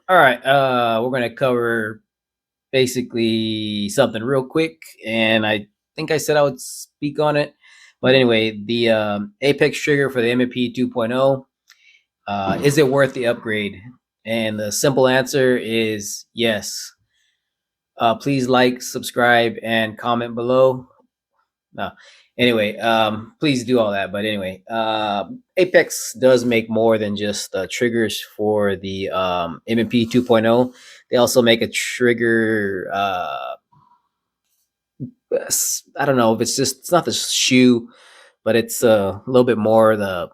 All right, we're gonna cover basically something real quick, and I think I said I would speak on it. But anyway, the Apex trigger for the M&P 2.0, is it worth the upgrade? And the simple answer is yes. Please like, subscribe, and comment below. No. Anyway, please do all that. But anyway, Apex does make more than just triggers for the M&P 2.0. They also make a trigger. I don't know if it's not the shoe, but it's a little bit more the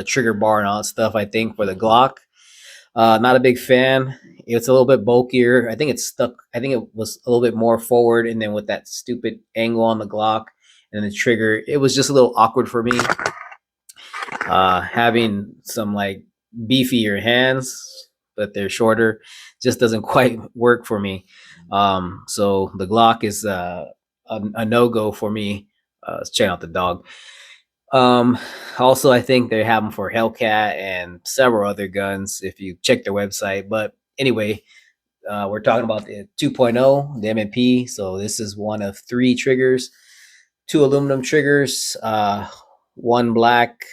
trigger bar and all that stuff. I think for the Glock, not a big fan. It's a little bit bulkier. I think it's stuck. I think it was a little bit more forward, and then with that stupid angle on the Glock and the trigger, it was just a little awkward for me. Having some like beefier hands, but they're shorter, just doesn't quite work for me. So the Glock is a no go for me. Let's check out the dog. Um, Also, I think they have them for Hellcat and several other guns if you check their website. But anyway, we're talking about the 2.0, the M&P. So this is one of three triggers, two aluminum triggers, one black,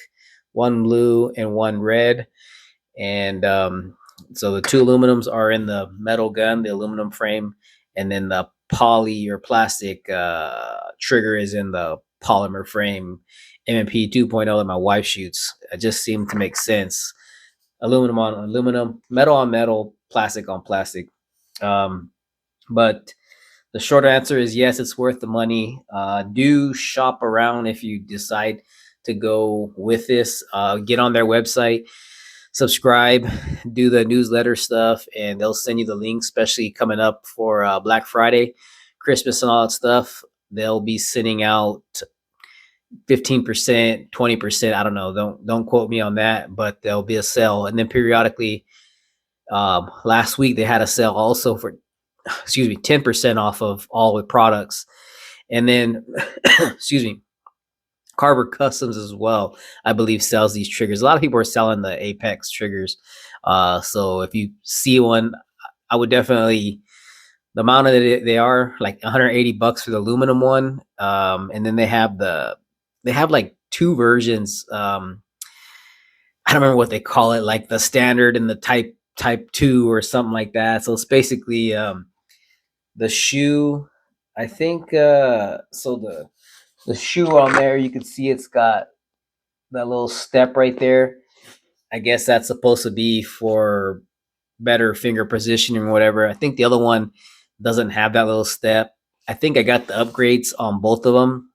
one blue, and one red. And so the two aluminums are in the metal gun, the aluminum frame, and then the poly or plastic trigger is in the polymer frame. M&P 2.0 that my wife shoots. It just seemed to make sense. Aluminum on aluminum, metal on metal, plastic on plastic. But the short answer is yes, it's worth the money. Do shop around if you decide to go with this. Get on their website, subscribe, do the newsletter stuff, and they'll send you the link, especially coming up for Black Friday, Christmas, and all that stuff. They'll be sending out 15%, 20%. I don't know. Don't quote me on that, but there'll be a sale. And then periodically, last week they had a sale also for, excuse me, 10% off of all the products. And then, excuse me, Carver Customs as well, I believe, sells these triggers. A lot of people are selling the Apex triggers. So if you see one, I would definitely, the amount of it, they are like $180 for the aluminum one. And then they have like two versions. I don't remember what they call it, like the standard and the type 2 or something like that. So it's basically the shoe. I think so the shoe on there, you can see it's got that little step right there. I guess that's supposed to be for better finger positioning or whatever. I think the other one doesn't have that little step. I think I got the upgrades on both of them,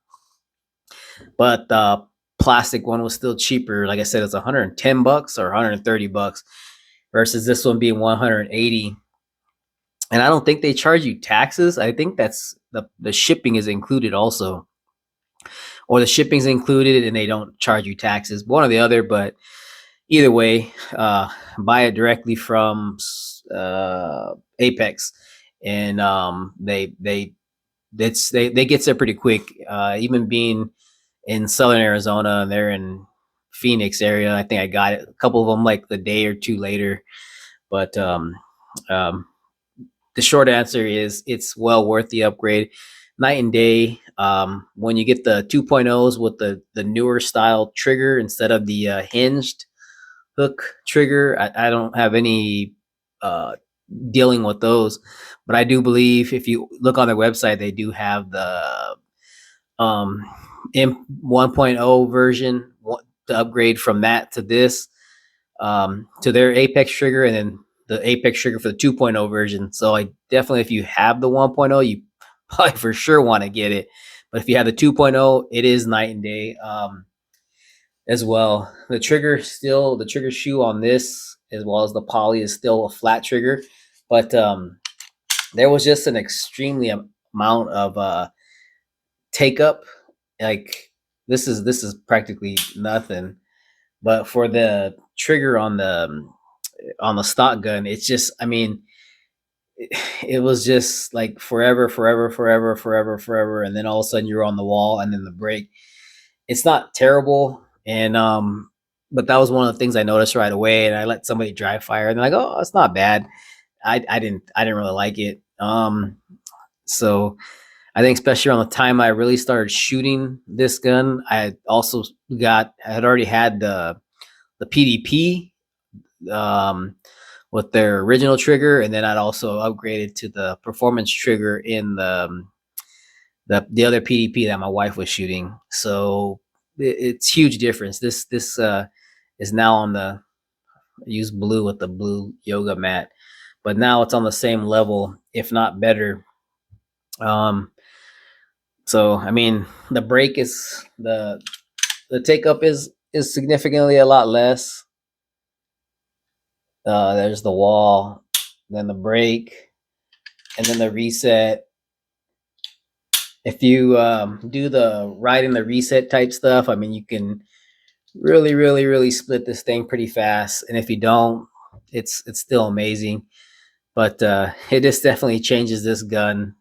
but the plastic one was still cheaper. Like I said, it's $110 or $130 versus this one being 180. And I don't think they charge you taxes. I think that's the shipping is included also, or the shipping's included and they don't charge you taxes. One or the other, but either way, buy it directly from Apex, and they get there pretty quick. Even being in Southern Arizona, and they're in Phoenix area, I think I got it. A couple of them like the day or two later. But um, the short answer is it's well worth the upgrade. Night and day. When you get the 2.0s with the newer style trigger instead of the hinged hook trigger, I don't have any dealing with those, but I do believe if you look on their website, they do have the um, M 1.0 version to upgrade from that to this, to their Apex trigger, and then the Apex trigger for the 2.0 version. So I definitely, if you have the 1.0, you probably for sure want to get it. But if you have the 2.0, it is night and day. As well. The the trigger shoe on this, as well as the poly, is still a flat trigger, but there was just an extremely amount of take up. Like this is practically nothing, but for the trigger on the stock gun, it's just, I mean, it was just like forever, forever, forever, forever, forever, and then all of a sudden you're on the wall, and then the break. It's not terrible, and but that was one of the things I noticed right away, and I let somebody dry fire, and they're like, "Oh, it's not bad." I didn't really like it. So I think especially around the time I really started shooting this gun, I had already had the PDP um, with their original trigger, and then I'd also upgraded to the performance trigger in the other PDP that my wife was shooting. So it's huge difference. This is now on the I use blue with the blue yoga mat, but now it's on the same level, if not better. Um, so I mean, the break is the take up is significantly a lot less. There's the wall, then the break, and then the reset. If you do the right and the reset type stuff, I mean, you can really split this thing pretty fast. And if you don't, it's still amazing. But it just definitely changes this gun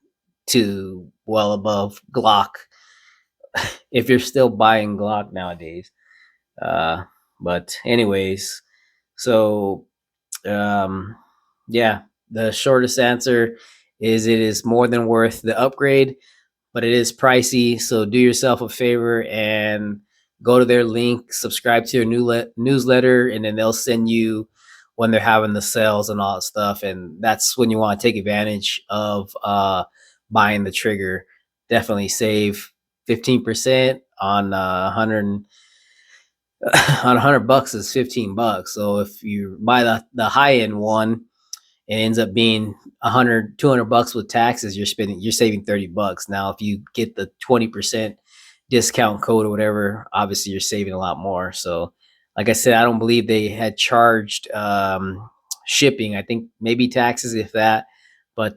to well above Glock if you're still buying Glock nowadays. Uh, but anyways, so um, yeah, the shortest answer is it is more than worth the upgrade, but it is pricey. So do yourself a favor and go to their link, subscribe to their newsletter, and then they'll send you when they're having the sales and all that stuff. And that's when you want to take advantage of buying the trigger. Definitely save 15% on 100 on $100 is $15. So if you buy the high end one, it ends up being 100 $200 with taxes. You're saving $30. Now if you get the 20% discount code or whatever, obviously you're saving a lot more. So like I said, I don't believe they had charged shipping. I think maybe taxes, if that. But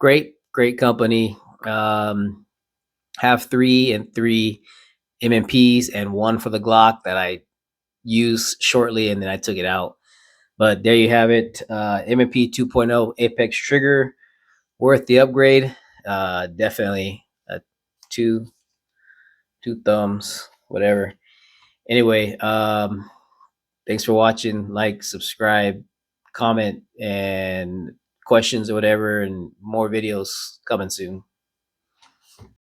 great company. Have three M&Ps and one for the Glock that I use shortly, and then I took it out. But there you have it. M&P 2.0 Apex trigger, worth the upgrade. Definitely two two thumbs, whatever. Anyway, thanks for watching. Like, subscribe, comment, and questions or whatever, and more videos coming soon.